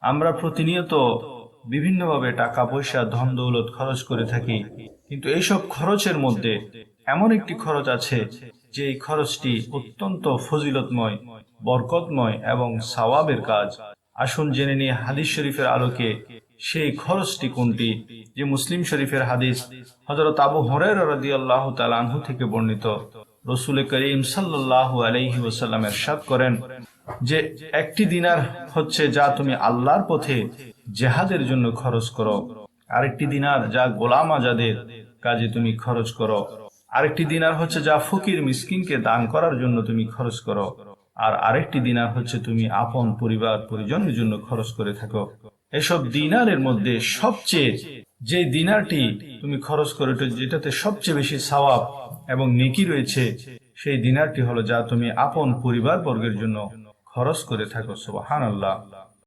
আমরা প্রতিনিয়ত বিভিন্নভাবে টাকা পয়সা ধন দৌলত খরচ করে থাকি, কিন্তু এইসব খরচের মধ্যে এমন একটি খরচ আছে যে এই খরচটি অত্যন্ত ফজিলতময়, বরকতময় এবং সওয়াবের কাজ। আসুন জেনে নিয়ে হাদিস শরীফের আলোকে সেই খরচটি কোনটি। যে মুসলিম শরীফের হাদিস, হযরত আবু হুরায়রা রাদিয়াল্লাহু তাআলা আনহু থেকে বর্ণিত, রাসূল করিম সাল্লাল্লাহু আলাইহি ওয়াসাল্লাম ইরশাদ করেন যে একটি দিনার হচ্ছে যা তুমি আল্লাহর পথে জেহাদের জন্য খরচ করো, আরেকটি দিনার যা গোলাম আজাদের কাজে তুমি খরচ করো, আরেকটি দিনার হচ্ছে যা ফকির মিসকিনকে দান করার জন্য তুমি খরচ করো, আর আরেকটি দিনার হচ্ছে তুমি আপন পরিবার পরিজনের জন্য খরচ করে থাকো। এসব দিনারের মধ্যে সবচেয়ে যে দিনারটি তুমি খরচ করো, যেটাতে সবচেয়ে বেশি সওয়াব এবং নেকি রয়েছে, সেই দিনারটি হলো যা তুমি আপন পরিবার বর্গের জন্য খরচ করে থাকো। সুবহানাল্লাহ।